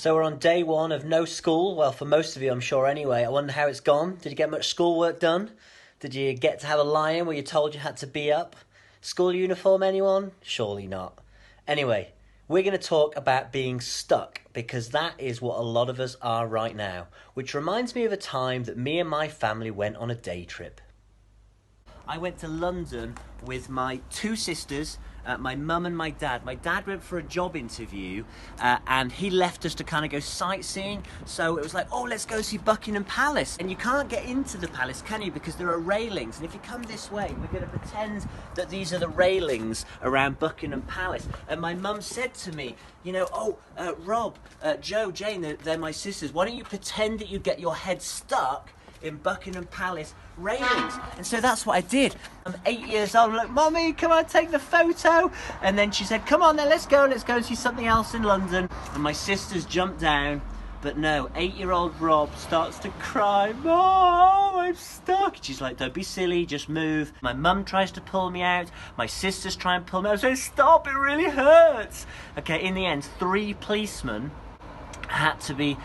So we're on day one of no school. Well, for most of you, I'm sure anyway. I wonder how it's gone. Did you get much schoolwork done? Did you get to have a lie-in where you told you had to be up? School uniform, anyone? Surely not. Anyway, we're going to talk about being stuck because that is what a lot of us are right now, which reminds me of a time that me and my family went on a day trip. I went to London with my two sisters, my mum and my dad. My dad went for a job interview and he left us to kind of go sightseeing. So it was like, oh, let's go see Buckingham Palace. And you can't get into the palace, can you? Because there are railings. And if you come this way, we're going to pretend that these are the railings around Buckingham Palace. And my mum said to me, you know, Rob, Joe, Jane, they're my sisters. Why don't you pretend that you get your head stuck in Buckingham Palace railings? And so that's what I did. I'm 8 years old. I'm like, Mommy, come on, take the photo. And then she said, come on then, let's go and see something else in London. And my sisters jumped down, but no, 8-year-old Rob starts to cry. Mom, I'm stuck. She's like, don't be silly, just move. My mum tries to pull me out. My sisters try and pull me out. I'm saying, stop, it really hurts. Okay, in the end, 3 policemen had to be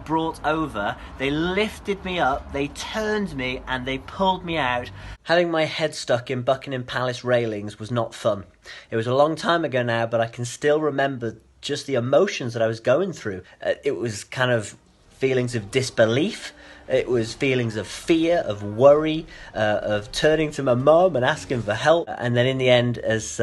brought over. They lifted me up, they turned me, and they pulled me out. Having my head stuck in Buckingham Palace railings was not fun. It was a long time ago now, but I can still remember just the emotions that I was going through. It was kind of feelings of disbelief. It was feelings of fear, of worry, of turning to my mum and asking for help. And then in the end, as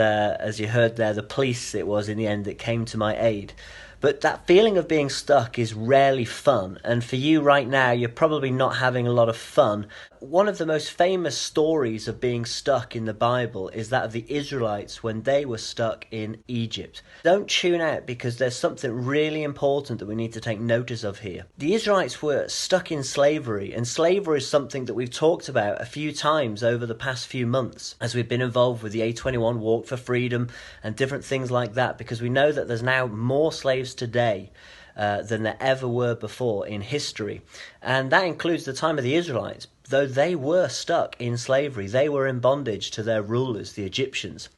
you heard there, the police, it was in the end that came to my aid. But that feeling of being stuck is rarely fun, and for you right now, you're probably not having a lot of fun. One of the most famous stories of being stuck in the Bible is that of the Israelites when they were stuck in Egypt. Don't tune out because there's something really important that we need to take notice of here. The Israelites were stuck in slavery, and slavery is something that we've talked about a few times over the past few months as we've been involved with the A21 Walk for Freedom and different things like that, because we know that there's now more slaves today than there ever were before in history. And that includes the time of the Israelites. Though they were stuck in slavery, they were in bondage to their rulers, the Egyptians.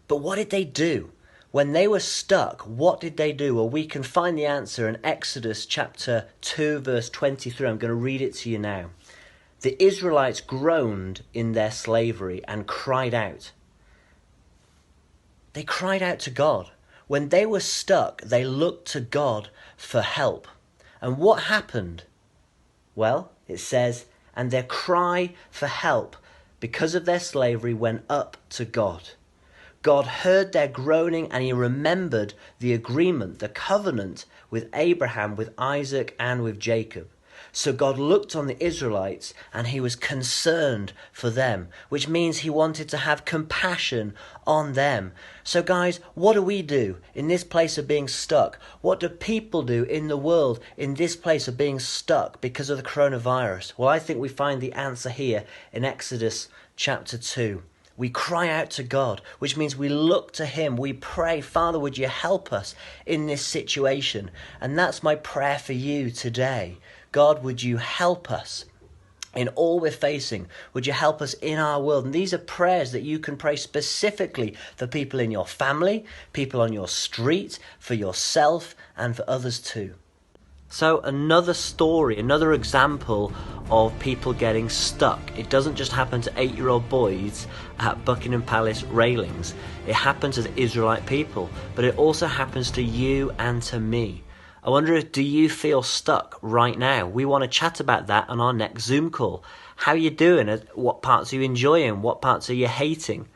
But what did they do? When they were stuck, what did they do? Well, we can find the answer in Exodus chapter 2, verse 23. I'm going to read it to you now. The Israelites groaned in their slavery and cried out. They cried out to God. When they were stuck, they looked to God for help. And what happened? Well, it says, and their cry for help because of their slavery went up to God. God heard their groaning and he remembered the agreement, the covenant with Abraham, with Isaac and with Jacob. So God looked on the Israelites and he was concerned for them, which means he wanted to have compassion on them. So guys, what do we do in this place of being stuck? What do people do in the world in this place of being stuck because of the coronavirus? Well, I think we find the answer here in Exodus chapter 2. We cry out to God, which means we look to him. We pray, Father, would you help us in this situation? And that's my prayer for you today. God, would you help us in all we're facing? Would you help us in our world? And these are prayers that you can pray specifically for people in your family, people on your street, for yourself, and for others too. So another story, another example of people getting stuck. It doesn't just happen to 8-year-old boys at Buckingham Palace railings. It happens to the Israelite people, but it also happens to you and to me. I wonder, do you feel stuck right now? We want to chat about that on our next Zoom call. How are you doing? What parts are you enjoying? What parts are you hating?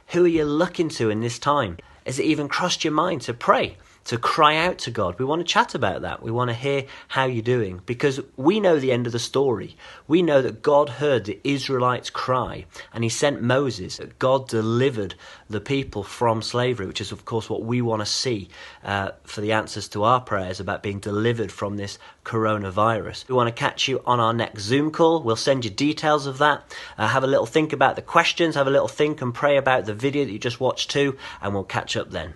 Who are you looking to in this time? Has it even crossed your mind to pray, to cry out to God? We want to chat about that. We want to hear how you're doing because we know the end of the story. We know that God heard the Israelites cry and he sent Moses. God delivered the people from slavery, which is of course what we want to see for the answers to our prayers about being delivered from this coronavirus. We want to catch you on our next Zoom call. We'll send you details of that. Have a little think about the questions, have a little think and pray about the video that you just watched too, and we'll catch up then.